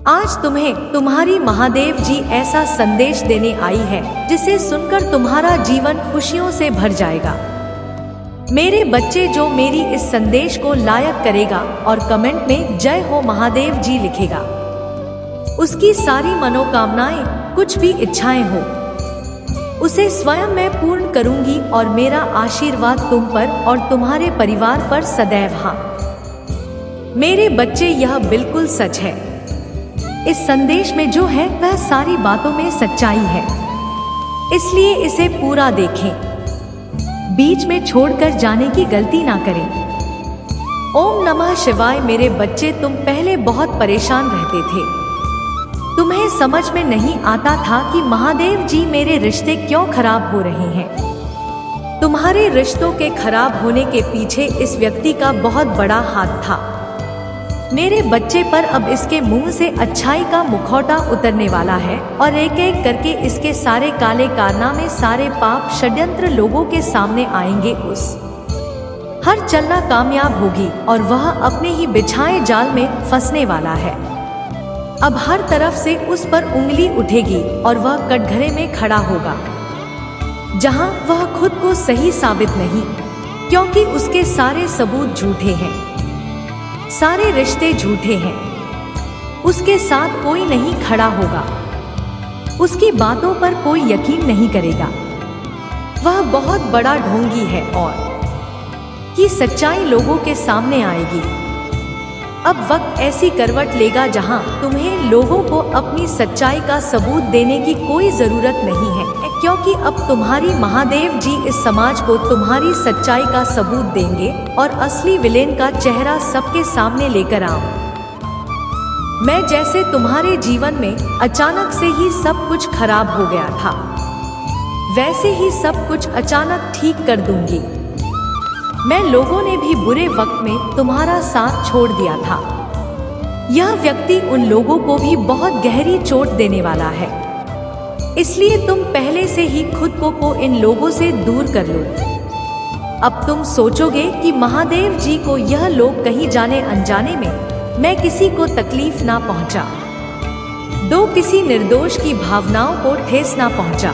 आज तुम्हें तुम्हारी महादेव जी ऐसा संदेश देने आई है जिसे सुनकर तुम्हारा जीवन खुशियों से भर जाएगा। मेरे बच्चे, जो मेरी इस संदेश को लायक करेगा और कमेंट में जय हो महादेव जी लिखेगा, उसकी सारी मनोकामनाएं, कुछ भी इच्छाएं हो, उसे स्वयं मैं पूर्ण करूंगी और मेरा आशीर्वाद तुम पर और तुम्हारे परिवार पर सदैव। हाँ मेरे बच्चे, यह बिल्कुल सच है। इस संदेश में जो है वह सारी बातों में सच्चाई है, इसलिए इसे पूरा देखें, बीच में छोड़कर जाने की गलती ना करें। ओम नमः शिवाय। मेरे बच्चे, तुम पहले बहुत परेशान रहते थे। तुम्हें समझ में नहीं आता था कि महादेव जी मेरे रिश्ते क्यों खराब हो रहे हैं। तुम्हारे रिश्तों के खराब होने के पीछे इस व्यक्ति का बहुत बड़ा हाथ था। मेरे बच्चे, पर अब इसके मुंह से अच्छाई का मुखौटा उतरने वाला है और एक एक करके इसके सारे काले कारनामे, सारे पाप षड्यंत्र लोगों के सामने आएंगे। उस हर चलना कामयाब होगी और वह अपने ही बिछाए जाल में फंसने वाला है। अब हर तरफ से उस पर उंगली उठेगी और वह कटघरे में खड़ा होगा, जहां वह खुद को सही साबित नहीं, क्योंकि उसके सारे सबूत झूठे हैं, सारे रिश्ते झूठे हैं। उसके साथ कोई नहीं खड़ा होगा, उसकी बातों पर कोई यकीन नहीं करेगा। वह बहुत बड़ा ढोंगी है और की सच्चाई लोगों के सामने आएगी। अब वक्त ऐसी करवट लेगा जहां तुम्हें लोगों को अपनी सच्चाई का सबूत देने की कोई जरूरत नहीं है, क्योंकि अब तुम्हारी महादेव जी इस समाज को तुम्हारी सच्चाई का सबूत देंगे और असली विलेन का चेहरा सबके सामने लेकर आओ। मैं जैसे तुम्हारे जीवन में अचानक से ही सब कुछ खराब हो गया था, वैसे ही सब कुछ अचानक ठीक कर दूंगी। मैं लोगों ने भी बुरे वक्त में तुम्हारा साथ छोड़ दिया था। यह व्यक्ति उन लोगों को भी बहुत गहरी चोट देने वाला है, इसलिए तुम पहले से ही खुद को इन लोगों से दूर कर लो। अब तुम सोचोगे कि महादेव जी को यह लोग कहीं जाने अनजाने में मैं किसी को तकलीफ ना पहुंचा, दो किसी निर्दोष की भावनाओं को ठेस ना पहुंचा।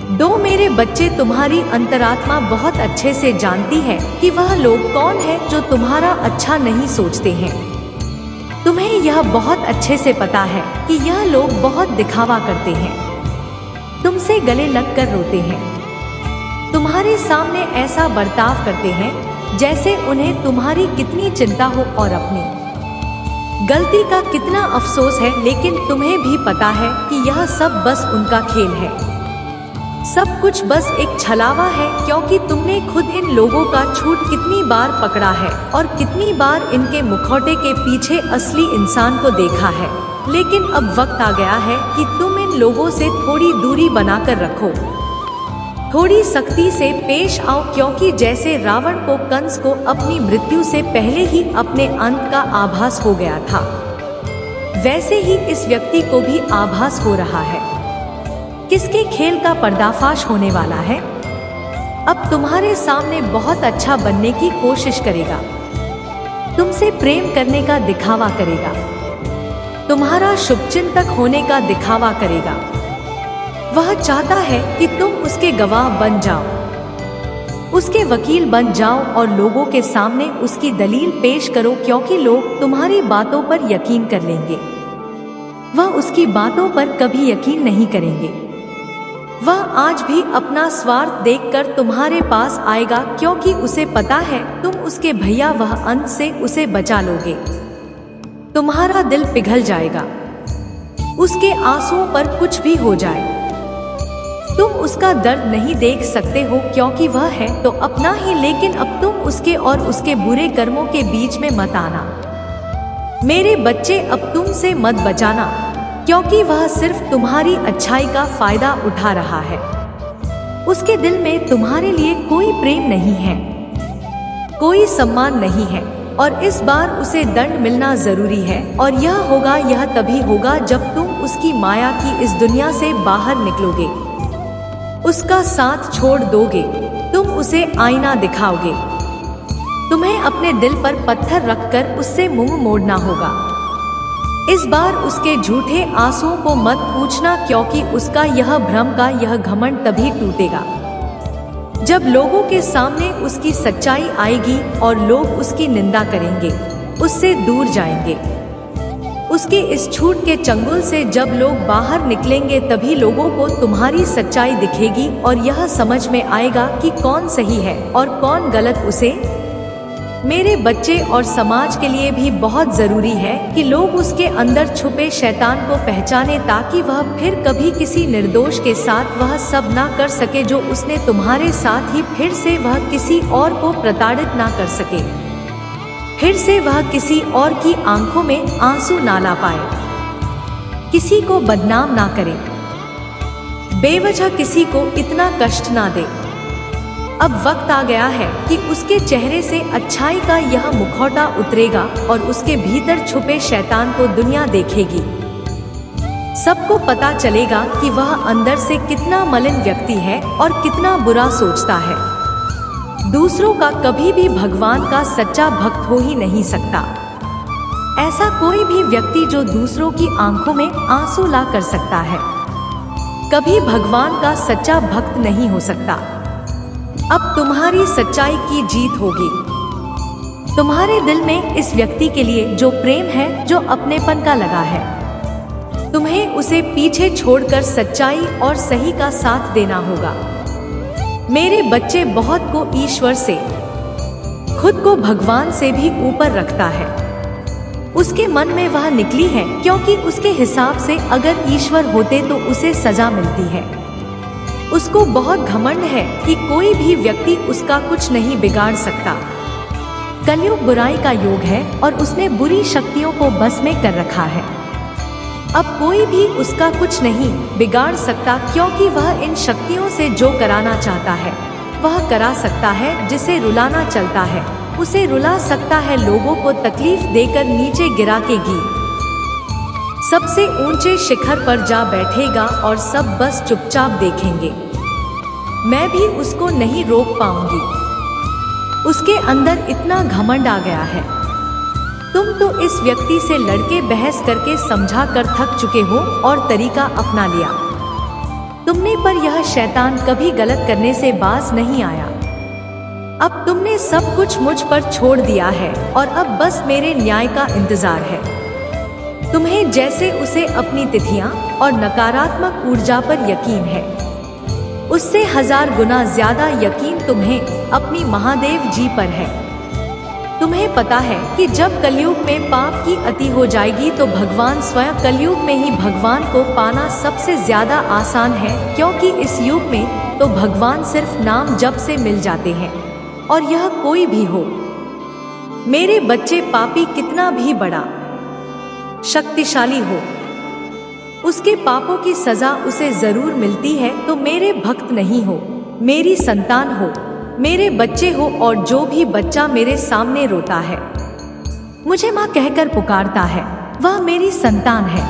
दो मेरे बच्चे, तुम्हारी अंतरात्मा बहुत अच्छे से जानती है कि वह लोग कौन है जो तुम्हारा अच्छा नहीं सोचते हैं। तुम्हें यह बहुत अच्छे से पता है कि यह लोग बहुत दिखावा करते हैं, तुमसे गले लगकर रोते हैं, तुम्हारे सामने ऐसा बर्ताव करते हैं जैसे उन्हें तुम्हारी कितनी चिंता हो और अपनी गलती का कितना अफसोस है। लेकिन तुम्हें भी पता है कि यह सब बस उनका खेल है, सब कुछ बस एक छलावा है, क्योंकि तुमने खुद इन लोगों का झूठ कितनी बार पकड़ा है और कितनी बार इनके मुखौटे के पीछे असली इंसान को देखा है। लेकिन अब वक्त आ गया है कि तुम इन लोगों से थोड़ी दूरी बनाकर रखो, थोड़ी सख्ती से पेश आओ, क्योंकि जैसे रावण को कंस को अपनी मृत्यु से पहले ही अपने अंत का आभास हो गया था, वैसे ही इस व्यक्ति को भी आभास हो रहा है। किसके खेल का पर्दाफाश होने वाला है। अब तुम्हारे सामने बहुत अच्छा बनने की कोशिश करेगा, तुमसे प्रेम करने का दिखावा करेगा, तुम्हारा शुभचिंतक होने का दिखावा करेगा। वह चाहता है कि तुम उसके गवाह बन जाओ, उसके वकील बन जाओ और लोगों के सामने उसकी दलील पेश करो, क्योंकि लोग तुम्हारी बातों पर यकीन कर लेंगे, वह उसकी बातों पर कभी यकीन नहीं करेंगे। वह आज भी अपना स्वार्थ देखकर तुम्हारे पास आएगा, क्योंकि उसे पता है तुम उसके भैया, वह अंत से उसे बचा लोगे। तुम्हारा दिल पिघल जाएगा, उसके आंसुओं पर कुछ भी हो जाए, तुम उसका दर्द नहीं देख सकते हो, क्योंकि वह है तो अपना ही। लेकिन अब तुम उसके और उसके बुरे कर्मों के बीच में मत आना। मेरे बच्चे, अब तुमसे मत बचाना, क्योंकि वह सिर्फ तुम्हारी अच्छाई का फायदा उठा रहा है। उसके दिल में तुम्हारे लिए कोई प्रेम नहीं है, कोई सम्मान नहीं है, और इस बार उसे दंड मिलना जरूरी है। और यह तभी होगा जब तुम उसकी माया की इस दुनिया से बाहर निकलोगे, उसका साथ छोड़ दोगे, तुम उसे आईना दिखाओगे। तुम्हें अपने दिल पर पत्थर रखकर उससे मुंह मोड़ना होगा। इस बार उसके झूठे आंसुओं को मत पूछना, क्योंकि उसका यह भ्रम का यह घमंड तभी टूटेगा जब लोगों के सामने उसकी सच्चाई आएगी और लोग उसकी निंदा करेंगे, उससे दूर जाएंगे। उसके इस झूठ के चंगुल से जब लोग बाहर निकलेंगे, तभी लोगों को तुम्हारी सच्चाई दिखेगी और यह समझ में आएगा कि कौन सही है और कौन गलत। उसे मेरे बच्चे और समाज के लिए भी बहुत जरूरी है कि लोग उसके अंदर छुपे शैतान को पहचाने, ताकि वह फिर कभी किसी निर्दोष के साथ वह सब ना कर सके जो उसने तुम्हारे साथ ही। फिर से वह किसी और को प्रताड़ित ना कर सके, फिर से वह किसी और की आंखों में आंसू ना ला पाए, किसी को बदनाम ना करे, बेवजह किसी को इतना कष्ट ना दे। अब वक्त आ गया है कि उसके चेहरे से अच्छाई का यह मुखौटा उतरेगा और उसके भीतर छुपे शैतान को दुनिया देखेगी। सबको पता चलेगा कि वह अंदर से कितना मलिन व्यक्ति है और कितना बुरा सोचता है। दूसरों का कभी भी भगवान का सच्चा भक्त हो ही नहीं सकता। ऐसा कोई भी व्यक्ति जो दूसरों की आंखों में आंसू ला कर सकता है, कभी भगवान का सच्चा भक्त नहीं हो सकता। अब तुम्हारी सच्चाई की जीत होगी। तुम्हारे दिल में इस व्यक्ति के लिए जो प्रेम है, जो अपनेपन का लगा है, तुम्हें उसे पीछे छोड़कर सच्चाई और सही का साथ देना होगा। मेरे बच्चे बहुत को ईश्वर से, खुद को भगवान से भी ऊपर रखता है। उसके मन में वह निकली है, क्योंकि उसके हिसाब से अगर ईश्वर होते तो उसे सजा मिलती है। उसको बहुत घमंड है कि कोई भी व्यक्ति उसका कुछ नहीं बिगाड़ सकता। कलयुग बुराई का युग है और उसने बुरी शक्तियों को बस में कर रखा है। अब कोई भी उसका कुछ नहीं बिगाड़ सकता, क्योंकि वह इन शक्तियों से जो कराना चाहता है वह करा सकता है। जिसे रुलाना चलता है उसे रुला सकता है। लोगों को तकलीफ देकर नीचे गिरा के सबसे ऊंचे शिखर पर जा बैठेगा और सब बस चुपचाप देखेंगे। मैं भी उसको नहीं रोक पाऊंगी। उसके अंदर इतना घमंड आ गया है। तुम तो इस व्यक्ति से लड़के बहस करके समझा कर थक चुके हो और तरीका अपना लिया तुमने, पर यह शैतान कभी गलत करने से बाज नहीं आया। अब तुमने सब कुछ मुझ पर छोड़ दिया है और अब बस मेरे न्याय का इंतजार है। तुम्हें जैसे उसे अपनी तिथियां और नकारात्मक ऊर्जा पर यकीन है, उससे 1000 गुना ज्यादा यकीन तुम्हें अपनी महादेव जी पर है। तुम्हें पता है कि जब कलयुग में पाप की अति हो जाएगी तो भगवान स्वयं, कलयुग में ही भगवान को पाना सबसे ज्यादा आसान है, क्योंकि इस युग में तो भगवान सिर्फ नाम जप से मिल जाते हैं। और यह कोई भी हो, मेरे बच्चे, पापी कितना भी बड़ा शक्तिशाली हो, उसके पापों की सजा उसे जरूर मिलती है। तो मेरे भक्त नहीं हो, मेरी संतान हो, मेरे बच्चे हो, और जो भी बच्चा मेरे सामने रोता है, मुझे माँ कहकर पुकारता है, वह मेरी संतान है।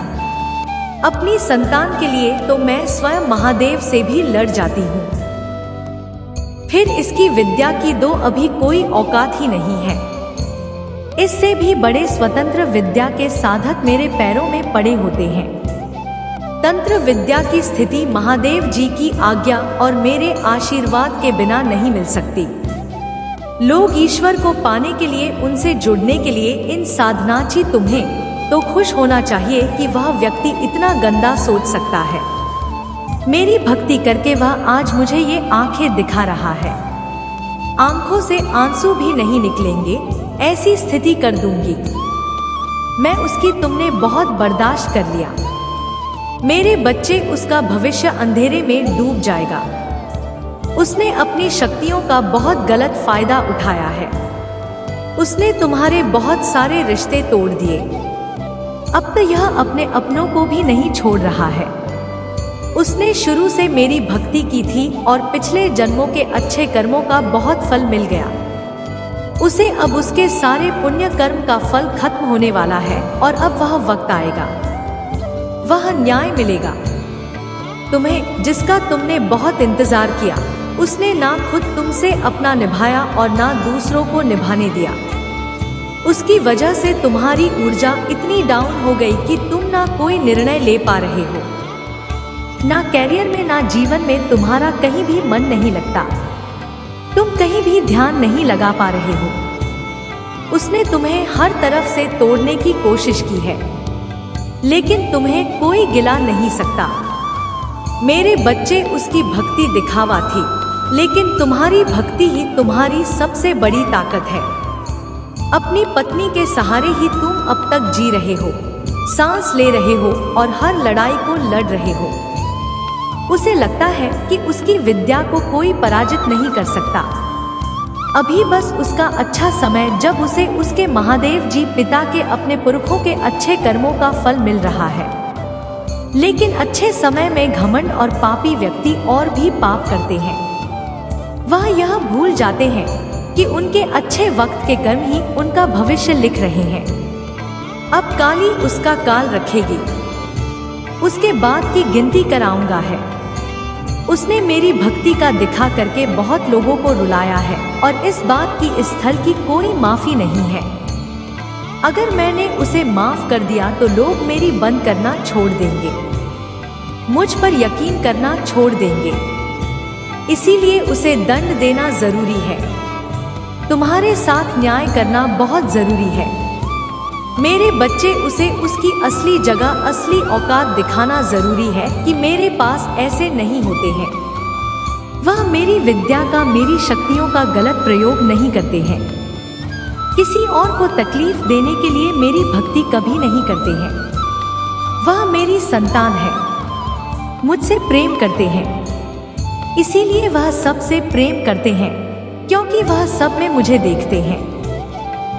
अपनी संतान के लिए तो मैं स्वयं महादेव से भी लड़ जाती हूँ। फिर इसकी विद्या की दो अभी कोई औकात ही नहीं है। इससे भी बड़े स्वतंत्र विद्या के साधक मेरे पैरों में पड़े होते हैं। तंत्र विद्या की स्थिति महादेव जी की आज्ञा और मेरे आशीर्वाद के बिना नहीं मिल सकती। लोग ईश्वर को पाने के लिए, उनसे जुड़ने के लिए इन साधनाची, तुम्हें तो खुश होना चाहिए कि वह व्यक्ति इतना गंदा सोच सकता है। मेरी भक्ति करके वह आज मुझे ये आंखें दिखा रहा है। आंखों से आंसू भी नहीं निकलेंगे, ऐसी स्थिति कर दूंगी मैं उसकी। तुमने बहुत बर्दाश्त कर लिया। मेरे बच्चे, उसका भविष्य अंधेरे में डूब जाएगा। उसने अपनी शक्तियों का बहुत गलत फायदा उठाया है। उसने तुम्हारे बहुत सारे रिश्ते तोड़ दिए। अब तो यह अपने अपनों को भी नहीं छोड़ रहा है। उसने शुरू से मेरी भक्ति की थी और पिछले जन्मों के अच्छे कर्मों का बहुत फल मिल गया। उसे अब उसके सारे पुण्य कर्म का फल खत्म होने वाला है और अब वह वक्त आएगा, वह न्याय मिलेगा। तुम्हें, जिसका तुमने बहुत इंतजार किया, उसने ना खुद तुमसे अपना निभाया और ना दूसरों को निभाने दिया। उसकी वजह से तुम्हारी ऊर्जा इतनी डाउन हो गई कि तुम ना कोई निर्णय ले पा रहे हो, ना कैरियर में ना जीवन में तुम्हारा कहीं भी मन नहीं लगता, तुम कहीं भी ध्यान नहीं लगा पा रहे हो। उसने तुम्हें हर तरफ से तोड़ने की कोशिश की है, लेकिन तुम्हें कोई गिला नहीं सकता। मेरे बच्चे, उसकी भक्ति दिखावा थी, लेकिन तुम्हारी भक्ति ही तुम्हारी सबसे बड़ी ताकत है। अपनी पत्नी के सहारे ही तुम अब तक जी रहे हो, सांस ले रहे हो और हर लड़ाई को लड़ रहे हो। उसे लगता है कि उसकी विद्या को कोई पराजित नहीं कर सकता। अभी बस उसका अच्छा समय, जब उसे उसके महादेव जी पिता के अपने पुरखों के अच्छे कर्मों का फल मिल रहा है। लेकिन अच्छे समय में घमंड और पापी व्यक्ति और भी पाप करते हैं। वह यह भूल जाते हैं कि उनके अच्छे वक्त के कर्म ही उनका भविष्य लिख रहे हैं। अब काली उसका काल रखेगी, उसके बाद की गिनती कराऊंगा है। उसने मेरी भक्ति का दिखा करके बहुत लोगों को रुलाया है और इस बात की इस स्थल की कोई माफी नहीं है। अगर मैंने उसे माफ कर दिया तो लोग मेरी बंद करना छोड़ देंगे, मुझ पर यकीन करना छोड़ देंगे। इसीलिए उसे दंड देना जरूरी है। तुम्हारे साथ न्याय करना बहुत जरूरी है। मेरे बच्चे, उसे उसकी असली जगह, असली औकात दिखाना जरूरी है कि मेरे पास ऐसे नहीं होते हैं। वह मेरी विद्या का, मेरी शक्तियों का गलत प्रयोग नहीं करते हैं। किसी और को तकलीफ देने के लिए मेरी भक्ति कभी नहीं करते हैं। वह मेरी संतान है, मुझसे प्रेम करते हैं। इसीलिए वह सबसे प्रेम करते हैं, क्योंकि वह सब में मुझे देखते हैं।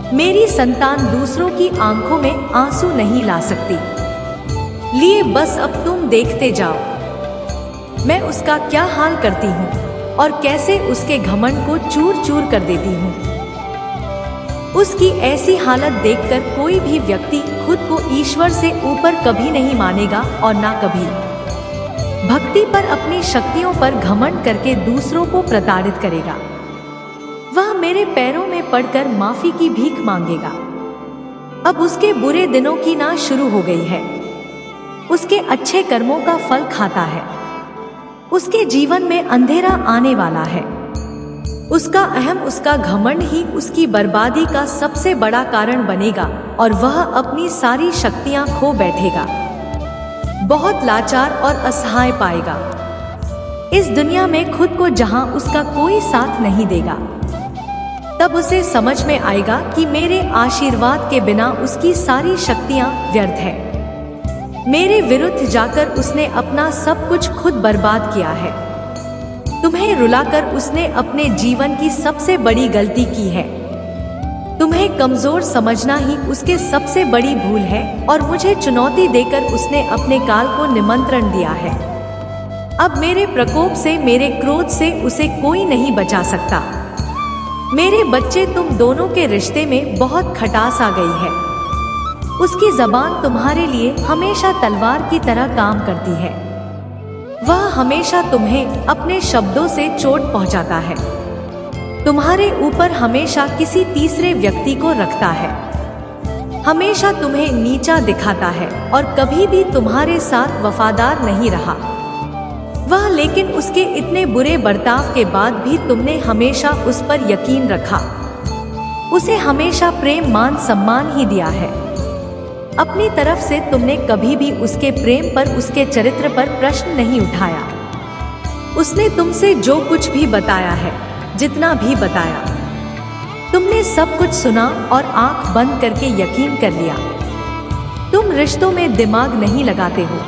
मेरी संतान दूसरों की आंखों में आंसू नहीं ला सकती। लिए बस अब तुम देखते जाओ मैं उसका क्या हाल करती हूँ और कैसे उसके घमंड को चूर चूर कर देती हूँ। उसकी ऐसी हालत देखकर कोई भी व्यक्ति खुद को ईश्वर से ऊपर कभी नहीं मानेगा और ना कभी भक्ति पर, अपनी शक्तियों पर घमंड करके दूसरों को प्रताड़ित करेगा। वह मेरे पैरों में पड़कर माफी की भीख मांगेगा। अब उसके बुरे दिनों की ना शुरू हो गई है, उसके अच्छे कर्मों का फल खाता है। उसके जीवन में अंधेरा आने वाला है। उसका अहम, उसका घमंड ही उसकी बर्बादी का सबसे बड़ा कारण बनेगा और वह अपनी सारी शक्तियां खो बैठेगा, बहुत लाचार और असहाय पाएगा। इस दुनिया में खुद को जहां उसका कोई साथ नहीं देगा, तब उसे समझ में आएगा कि मेरे आशीर्वाद के बिना उसकी सारी शक्तियां व्यर्थ है। मेरे विरुद्ध जाकर उसने अपना सब कुछ खुद बर्बाद किया है। तुम्हें रुलाकर उसने अपने जीवन की सबसे बड़ी गलती की है। तुम्हें कमजोर समझना ही उसके सबसे बड़ी भूल है और मुझे चुनौती देकर उसने अपने काल को निमंत्रण दिया है। अब मेरे प्रकोप से, मेरे क्रोध से उसे कोई नहीं बचा सकता। मेरे बच्चे, तुम दोनों के रिश्ते में बहुत खटास आ गई है। उसकी जबान तुम्हारे लिए हमेशा तलवार की तरह काम करती है। वह हमेशा तुम्हें अपने शब्दों से चोट पहुंचाता है, तुम्हारे ऊपर हमेशा किसी तीसरे व्यक्ति को रखता है, हमेशा तुम्हें नीचा दिखाता है और कभी भी तुम्हारे साथ वफादार नहीं रहा। वह, लेकिन उसके इतने बुरे बर्ताव के बाद भी तुमने हमेशा उस पर यकीन रखा। उसे हमेशा प्रेम, मान, सम्मान ही दिया है। अपनी तरफ से तुमने कभी भी उसके प्रेम पर, उसके चरित्र पर प्रश्न नहीं उठाया। उसने तुमसे जो कुछ भी बताया है, जितना भी बताया, तुमने सब कुछ सुना और आंख बंद करके यकीन कर लिया। तुम रिश्तों में दिमाग नहीं लगाते हो।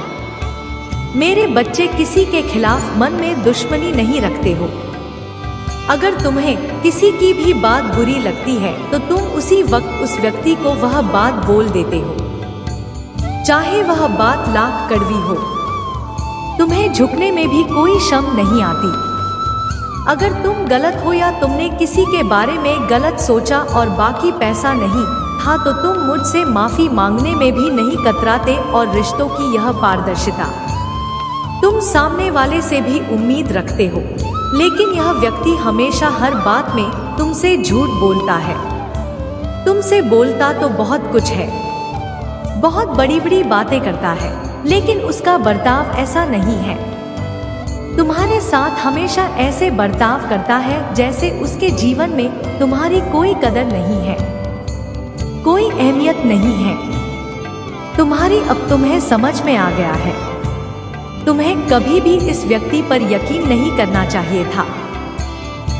मेरे बच्चे, किसी के खिलाफ मन में दुश्मनी नहीं रखते हो। अगर तुम्हें किसी की भी बात बुरी लगती है तो तुम उसी वक्त उस व्यक्ति को वह बात बोल देते हो, चाहे वह बात लाख कड़वी हो। तुम्हें झुकने में भी कोई शर्म नहीं आती। अगर तुम गलत हो या तुमने किसी के बारे में गलत सोचा और बाकी पैसा नहीं था तो तुम मुझसे माफी मांगने में भी नहीं कतराते। और रिश्तों की यह पारदर्शिता तुम सामने वाले से भी उम्मीद रखते हो, लेकिन यह व्यक्ति हमेशा हर बात में तुमसे झूठ बोलता है। तुमसे बोलता तो बहुत कुछ है, बहुत बड़ी बड़ी बातें करता है, लेकिन उसका बर्ताव ऐसा नहीं है। तुम्हारे साथ हमेशा ऐसे बर्ताव करता है जैसे उसके जीवन में तुम्हारी कोई कदर नहीं है, कोई अहमियत नहीं है। तुम्हारी अब तुम्हें समझ में आ गया है। तुम्हें कभी भी इस व्यक्ति पर यकीन नहीं करना चाहिए था।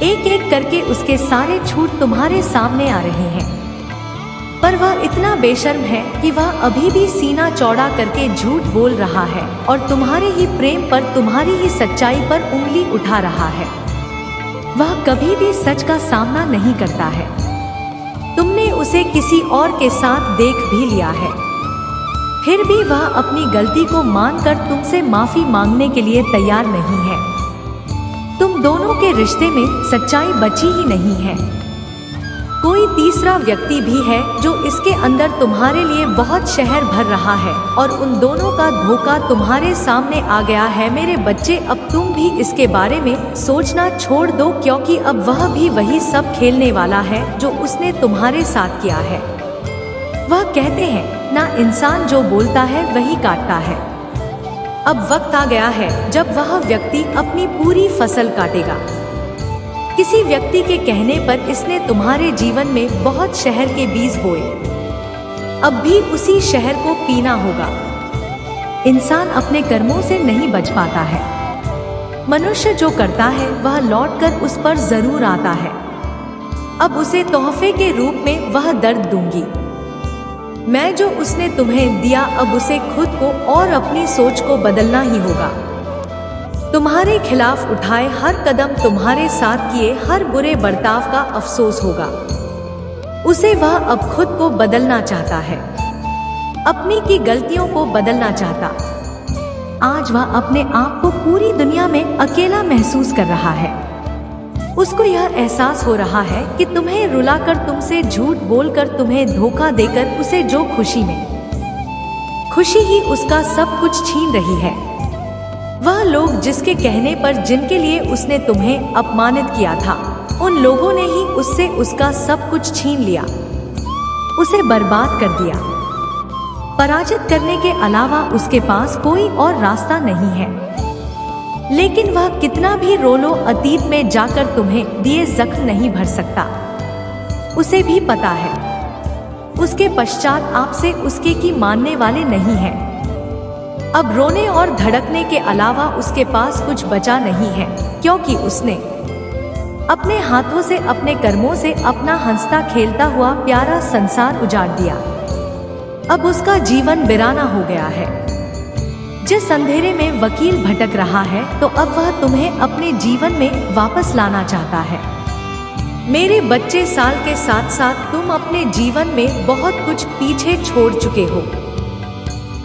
एक एक करके उसके सारे झूठ तुम्हारे सामने आ रहे हैं, पर वह इतना बेशर्म है कि वह अभी भी सीना चौड़ा करके झूठ बोल रहा है और तुम्हारे ही प्रेम पर, तुम्हारी ही सच्चाई पर उंगली उठा रहा है। वह कभी भी सच का सामना नहीं करता है। तुमने उसे किसी और के साथ देख भी लिया है, फिर भी वह अपनी गलती को मानकर तुमसे माफी मांगने के लिए तैयार नहीं है। तुम दोनों के रिश्ते में सच्चाई बची ही नहीं है। कोई तीसरा व्यक्ति भी है जो इसके अंदर तुम्हारे लिए बहुत शहर भर रहा है और उन दोनों का धोखा तुम्हारे सामने आ गया है। मेरे बच्चे, अब तुम भी इसके बारे में सोचना छोड़ दो, क्योंकि अब वह भी वही सब खेलने वाला है जो उसने तुम्हारे साथ किया है। वह कहते हैं ना, इंसान जो बोलता है वही काटता है। अब वक्त आ गया है जब वह व्यक्ति अपनी पूरी फसल काटेगा। किसी व्यक्ति के कहने पर इसने तुम्हारे जीवन में बहुत शहर के बीज बोए, अब भी उसी शहर को पीना होगा। इंसान अपने कर्मों से नहीं बच पाता है। मनुष्य जो करता है वह लौटकर उस पर जरूर आता है। अब उसे तोहफे के रूप में वह दर्द दूंगी मैं जो उसने तुम्हें दिया। अब उसे खुद को और अपनी सोच को बदलना ही होगा। तुम्हारे खिलाफ उठाए हर कदम, तुम्हारे साथ किए हर बुरे बर्ताव का अफसोस होगा। उसे वह अब खुद को बदलना चाहता है, अपनी की गलतियों को बदलना चाहता। आज वह अपने आप को पूरी दुनिया में अकेला महसूस कर रहा है। उसको यह एहसास हो रहा है कि तुम्हें रुलाकर, तुमसे झूठ बोलकर, तुम्हें धोखा देकर उसे जो खुशी में खुशी ही उसका सब कुछ छीन रही है। वह लोग जिसके कहने पर, जिनके लिए उसने तुम्हें अपमानित किया था, उन लोगों ने ही उससे उसका सब कुछ छीन लिया, उसे बर्बाद कर दिया। पराजित करने के अलावा उसके पास कोई और रास्ता नहीं है। लेकिन वह कितना भी रो लो, अतीत में जाकर तुम्हें दिए जख्म नहीं भर सकता। उसे भी पता है उसके पश्चात आपसे उसके की मानने वाले नहीं हैं। अब रोने और धड़कने के अलावा उसके पास कुछ बचा नहीं है, क्योंकि उसने अपने हाथों से, अपने कर्मों से अपना हंसता खेलता हुआ प्यारा संसार उजाड़ दिया। अब उसका जीवन वीराना हो गया है। जिस अंधेरे में वकील भटक रहा है, तो अब वह तुम्हें अपने जीवन में वापस लाना चाहता है। मेरे बच्चे, साल के साथ साथ तुम अपने जीवन में बहुत कुछ पीछे छोड़ चुके हो।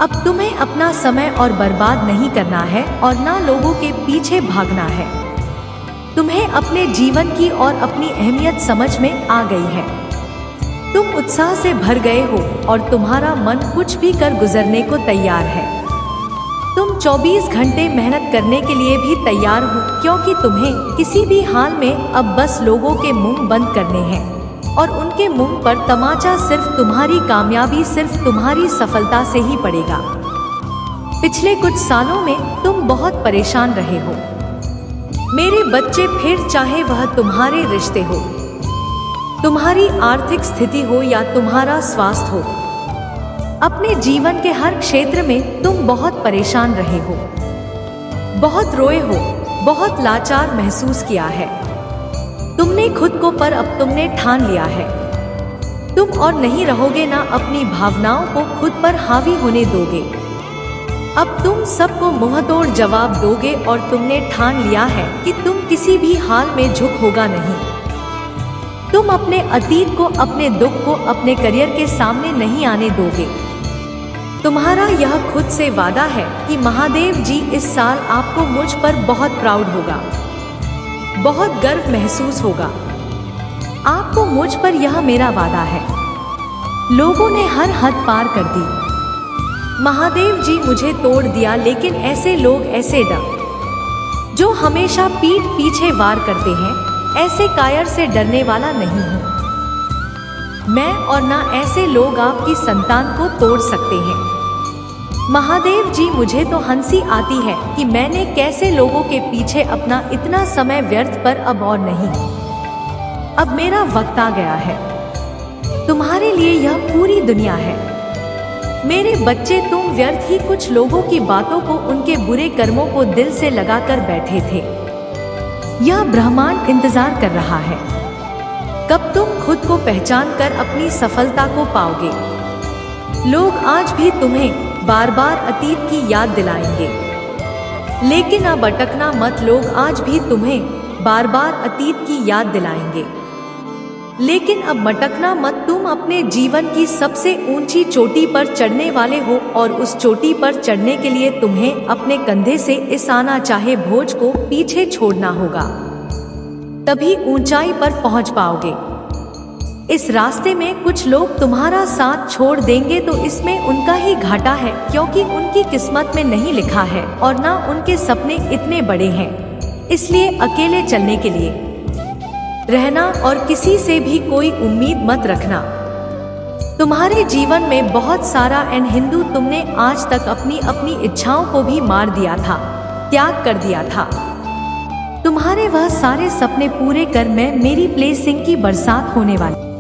अब तुम्हें अपना समय और बर्बाद नहीं करना है और ना लोगों के पीछे भागना है। तुम्हें अपने जीवन की और अपनी अहमियत समझ में आ गई है। तुम उत्साह से भर गए हो और तुम्हारा मन कुछ भी कर गुजरने को तैयार है। तुम 24 घंटे मेहनत करने के लिए भी तैयार हो, क्योंकि तुम्हें किसी भी हाल में अब बस लोगों के मुंह बंद करने हैं और उनके मुंह पर तमाचा सिर्फ तुम्हारी कामयाबी, सिर्फ तुम्हारी सफलता से ही पड़ेगा। पिछले कुछ सालों में तुम बहुत परेशान रहे हो मेरे बच्चे, फिर चाहे वह तुम्हारे रिश्ते हो, तुम्हारी आर्थिक स्थिति हो या तुम्हारा स्वास्थ्य हो। अपने जीवन के हर क्षेत्र में तुम बहुत परेशान रहे हो, बहुत रोए हो, बहुत लाचार महसूस किया है। तुमने खुद को, पर अब तुमने ठान लिया है तुम और नहीं रहोगे, ना अपनी भावनाओं को खुद पर हावी होने दोगे। अब तुम सबको मुंहतोड़ जवाब दोगे और तुमने ठान लिया है कि तुम किसी भी हाल में झुक होगा नहीं। तुम अपने अतीत को, अपने दुख को अपने करियर के सामने नहीं आने दोगे। तुम्हारा यह खुद से वादा है कि महादेव जी इस साल आपको मुझ पर बहुत प्राउड होगा, बहुत गर्व महसूस होगा। आपको मुझ पर, यह मेरा वादा है। लोगों ने हर हद पार कर दी। महादेव जी मुझे तोड़ दिया, लेकिन ऐसे लोग, ऐसे डर जो हमेशा पीठ पीछे वार करते हैं, ऐसे कायर से डरने वाला नहीं हूँ। मैं और ना ऐसे लोग आपकी संतान को तोड़ सकते हैं। महादेव जी, मुझे तो हंसी आती है कि मैंने कैसे लोगों के पीछे अपना इतना समय व्यर्थ, पर अब और नहीं। अब मेरा वक्त आ गया है। तुम्हारे लिए यह पूरी दुनिया है। मेरे बच्चे, तुम व्यर्थ ही कुछ लोगों की बातों को, उनके बुरे कर्मों को दिल से लगाकर बैठे थे। यह ब्रह्मांड इंतजार कर रहा है कब तुम खुद को पहचान कर अपनी सफलता को पाओगे। लोग आज भी तुम्हें बार बार अतीत की याद दिलाएंगे, लेकिन अब अटकना मत। लोग आज भी तुम्हें बार बार अतीत की याद दिलाएंगे, लेकिन अब मटकना मत। तुम अपने जीवन की सबसे ऊंची चोटी पर चढ़ने वाले हो, और उस चोटी पर चढ़ने के लिए तुम्हें अपने कंधे से इस आना चाहे बोझ को पीछे छोड़ना होगा, तभी ऊंचाई पर पहुंच पाओगे। इस रास्ते में कुछ लोग तुम्हारा साथ छोड़ देंगे, तो इसमें उनका ही घाटा है, क्योंकि उनकी किस्मत में नहीं लिखा है और ना उनके सपने इतने बड़े हैं। इसलिए अकेले चलने के लिए रहना और किसी से भी कोई उम्मीद मत रखना। तुम्हारे जीवन में बहुत सारा हिंदू, तुमने आज तक अपनी अपनी इच्छाओं को भी मार दिया था, त्याग कर दिया था। तुम्हारे वह सारे सपने पूरे कर मैं मेरी ब्लेसिंग की बरसात होने वाली।